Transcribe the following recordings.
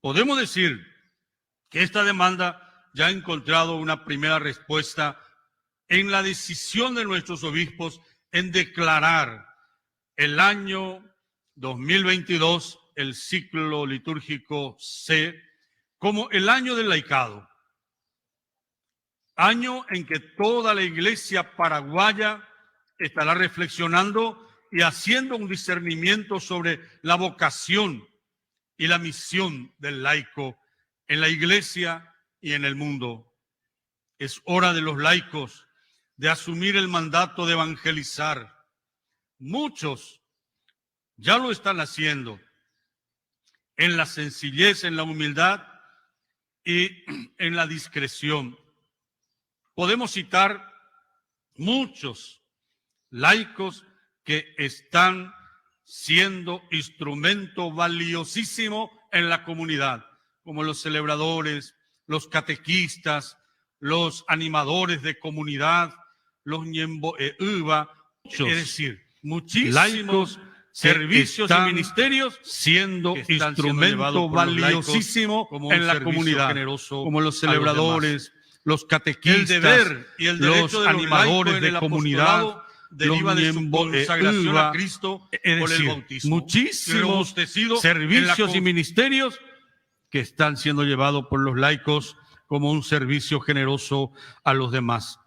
Podemos decir que esta demanda ya ha encontrado una primera respuesta en la decisión de nuestros obispos en declarar el año 2022, el ciclo litúrgico C, como el año del laicado. Año en que toda la Iglesia paraguaya estará reflexionando y haciendo un discernimiento sobre la vocación y la misión del laico en la Iglesia y en el mundo. Es hora de los laicos de asumir el mandato de evangelizar. Muchos ya lo están haciendo en la sencillez, en la humildad y en la discreción. Podemos citar muchos laicos que están siendo instrumento valiosísimo en la comunidad, como los celebradores, los catequistas, los animadores de comunidad, los ñemboeuva, es decir, muchísimos laicos, servicios y ministerios siendo instrumento valiosísimo en la comunidad, como los celebradores, los catequistas, el deber y el derecho los animadores de comunidad, deriva de su consagración a Cristo por el bautismo. Muchísimos servicios y ministerios que están siendo llevados por los laicos como un servicio generoso a los demás.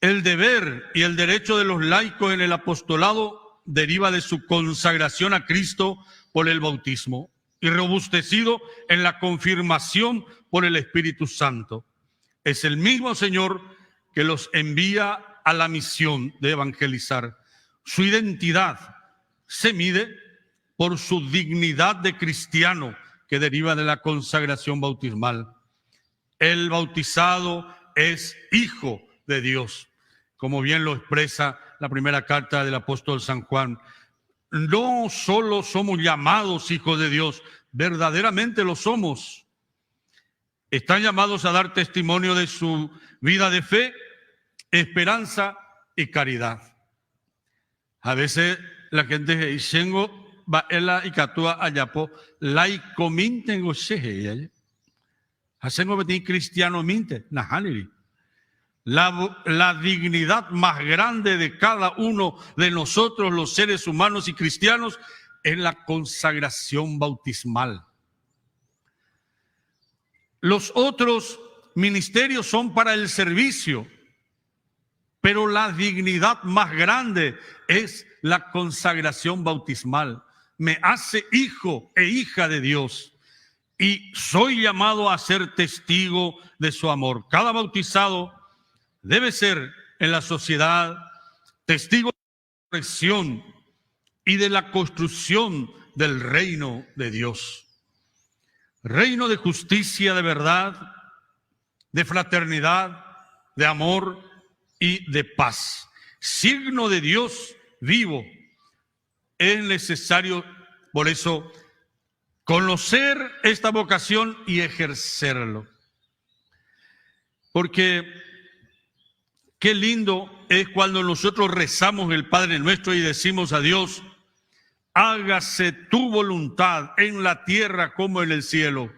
El deber y el derecho de los laicos en el apostolado deriva de su consagración a Cristo por el bautismo y robustecido en la confirmación por el Espíritu Santo. Es el mismo Señor que los envía a la misión de evangelizar. Su identidad se mide por su dignidad de cristiano que deriva de la consagración bautismal. El bautizado es hijo de Dios, como bien lo expresa la primera carta del apóstol San Juan. No solo somos llamados hijos de Dios, verdaderamente lo somos. Están llamados a dar testimonio de su vida de fe, esperanza y caridad. A veces la gente dice, va ela y catúa ayapo, laico minten shehe. Hacengo betin cristiano minte, nahaniri. La dignidad más grande de cada uno de nosotros, los seres humanos y cristianos, es la consagración bautismal. Los otros ministerios son para el servicio, pero la dignidad más grande es la consagración bautismal. Me hace hijo e hija de Dios y soy llamado a ser testigo de su amor. Cada bautizado debe ser en la sociedad testigo de la resurrección y de la construcción del reino de Dios. Reino de justicia, de verdad, de fraternidad, de amor y de paz. Signo de Dios vivo. Es necesario, por eso, conocer esta vocación y ejercerlo. Porque qué lindo es cuando nosotros rezamos el Padre Nuestro y decimos a Dios, hágase tu voluntad en la tierra como en el cielo.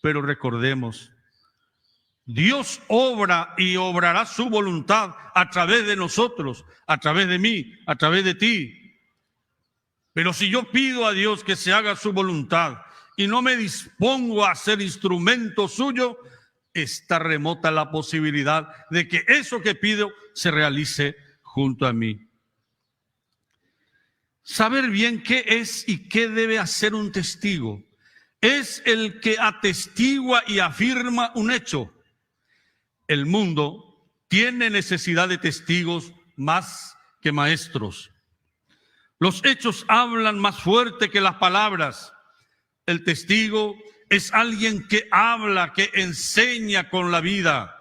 Pero recordemos, Dios obra y obrará su voluntad a través de nosotros, a través de mí, a través de ti. Pero si yo pido a Dios que se haga su voluntad y no me dispongo a ser instrumento suyo, está remota la posibilidad de que eso que pido se realice junto a mí. Saber bien qué es y qué debe hacer un testigo. Es el que atestigua y afirma un hecho. El mundo tiene necesidad de testigos más que maestros. Los hechos hablan más fuerte que las palabras. El testigo es alguien que habla, que enseña con la vida,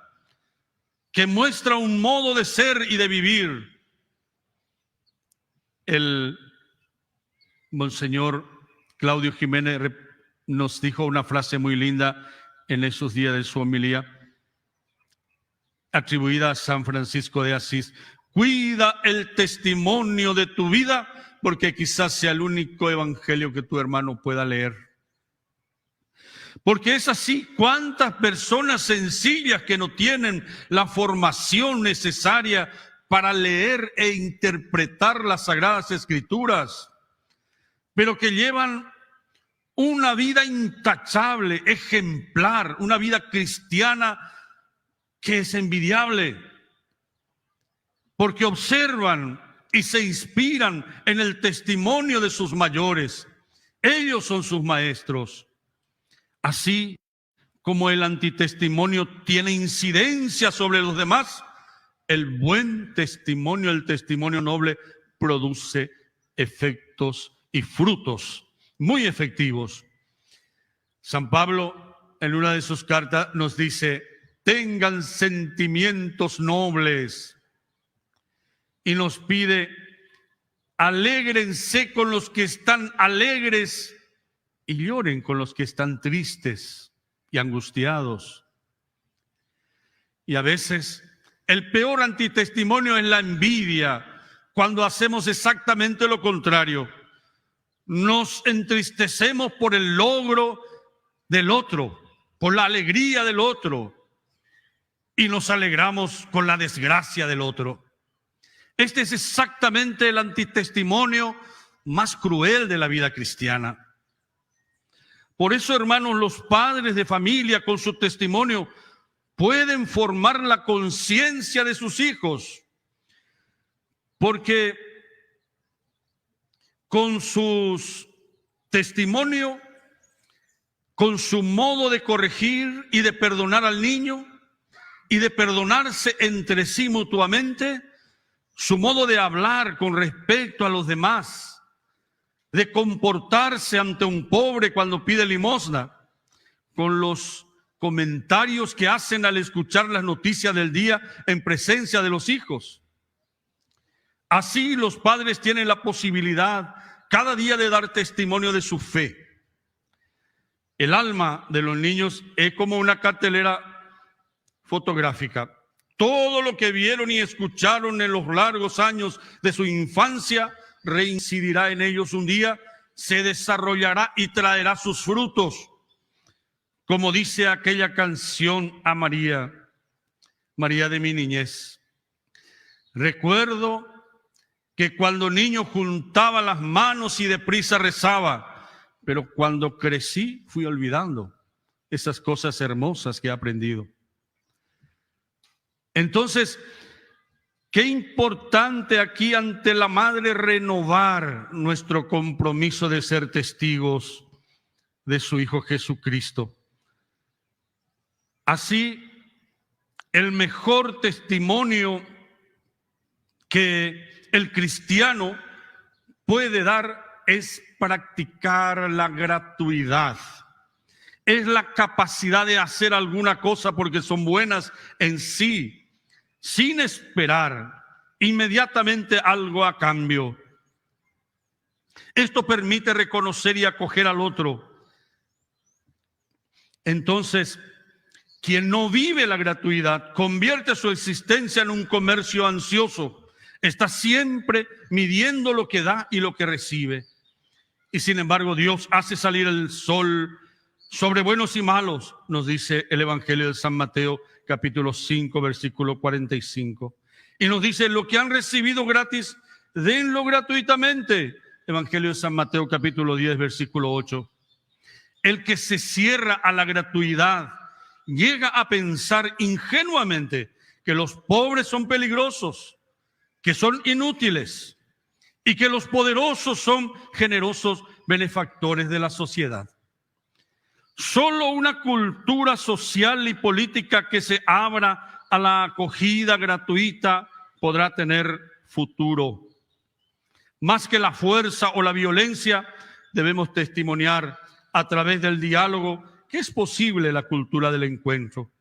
que muestra un modo de ser y de vivir. El Monseñor Claudio Jiménez nos dijo una frase muy linda en esos días de su homilía, atribuida a San Francisco de Asís. Cuida el testimonio de tu vida, porque quizás sea el único evangelio que tu hermano pueda leer. Porque es así, cuántas personas sencillas que no tienen la formación necesaria para leer e interpretar las Sagradas Escrituras, pero que llevan una vida intachable, ejemplar, una vida cristiana que es envidiable, porque observan y se inspiran en el testimonio de sus mayores. Ellos son sus maestros. Así como el antitestimonio tiene incidencia sobre los demás, el buen testimonio, el testimonio noble, produce efectos y frutos muy efectivos. San Pablo, en una de sus cartas, nos dice: tengan sentimientos nobles. Y nos pide: alégrense con los que están alegres y lloren con los que están tristes y angustiados. Y a veces el peor antitestimonio es la envidia, cuando hacemos exactamente lo contrario. Nos entristecemos por el logro del otro, por la alegría del otro, y nos alegramos con la desgracia del otro. Este es exactamente el antitestimonio más cruel de la vida cristiana. Por eso, hermanos, los padres de familia con su testimonio pueden formar la conciencia de sus hijos, porque con su testimonio, con su modo de corregir y de perdonar al niño y de perdonarse entre sí mutuamente, su modo de hablar con respecto a los demás, de comportarse ante un pobre cuando pide limosna, con los comentarios que hacen al escuchar las noticias del día en presencia de los hijos. Así los padres tienen la posibilidad cada día de dar testimonio de su fe. El alma de los niños es como una cartelera fotográfica. Todo lo que vieron y escucharon en los largos años de su infancia reincidirá en ellos un día, se desarrollará y traerá sus frutos. Como dice aquella canción a María, María de mi niñez. Recuerdo que cuando niño juntaba las manos y deprisa rezaba, pero cuando crecí fui olvidando esas cosas hermosas que he aprendido. Entonces, qué importante aquí ante la Madre renovar nuestro compromiso de ser testigos de su Hijo Jesucristo. Así, el mejor testimonio que el cristiano puede dar es practicar la gratuidad. Es la capacidad de hacer alguna cosa porque son buenas en sí, sin esperar inmediatamente algo a cambio. Esto permite reconocer y acoger al otro. Entonces, quien no vive la gratuidad convierte su existencia en un comercio ansioso. Está siempre midiendo lo que da y lo que recibe. Y sin embargo, Dios hace salir el sol sobre buenos y malos, nos dice el Evangelio de San Mateo, capítulo 5, versículo 45. Y nos dice: lo que han recibido gratis, denlo gratuitamente. Evangelio de San Mateo, capítulo 10, versículo 8. El que se cierra a la gratuidad llega a pensar ingenuamente que los pobres son peligrosos, que son inútiles y que los poderosos son generosos benefactores de la sociedad. Solo una cultura social y política que se abra a la acogida gratuita podrá tener futuro. Más que la fuerza o la violencia, debemos testimoniar a través del diálogo que es posible la cultura del encuentro.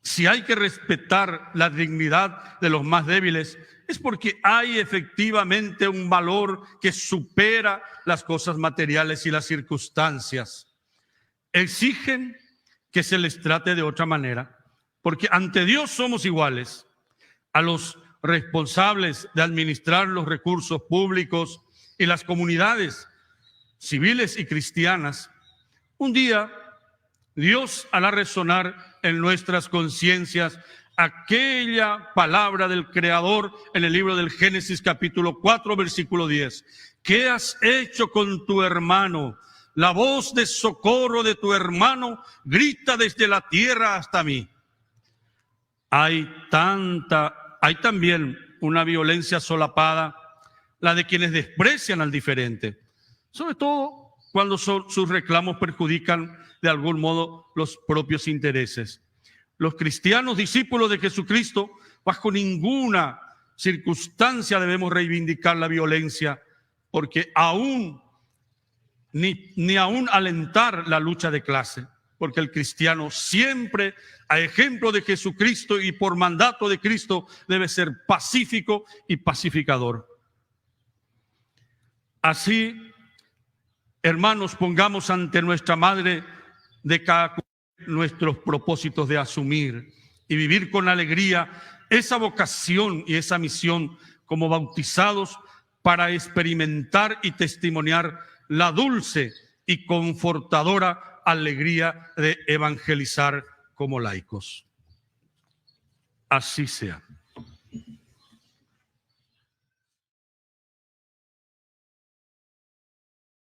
Si hay que respetar la dignidad de los más débiles, es porque hay efectivamente un valor que supera las cosas materiales y las circunstancias. Exigen que se les trate de otra manera, porque ante Dios somos iguales. A los responsables de administrar los recursos públicos y las comunidades civiles y cristianas, un día Dios hará resonar en nuestras conciencias aquella palabra del Creador en el libro del Génesis capítulo 4, versículo 10. ¿Qué has hecho con tu hermano? La voz de socorro de tu hermano grita desde la tierra hasta mí. Hay también una violencia solapada, la de quienes desprecian al diferente, sobre todo cuando sus reclamos perjudican de algún modo los propios intereses. Los cristianos discípulos de Jesucristo, bajo ninguna circunstancia debemos reivindicar la violencia, porque ni aún alentar la lucha de clase, porque el cristiano siempre, a ejemplo de Jesucristo y por mandato de Cristo, debe ser pacífico y pacificador. Así, hermanos, pongamos ante nuestra Madre de cada nuestros propósitos de asumir y vivir con alegría esa vocación y esa misión como bautizados para experimentar y testimoniar la dulce y confortadora alegría de evangelizar como laicos. Así sea.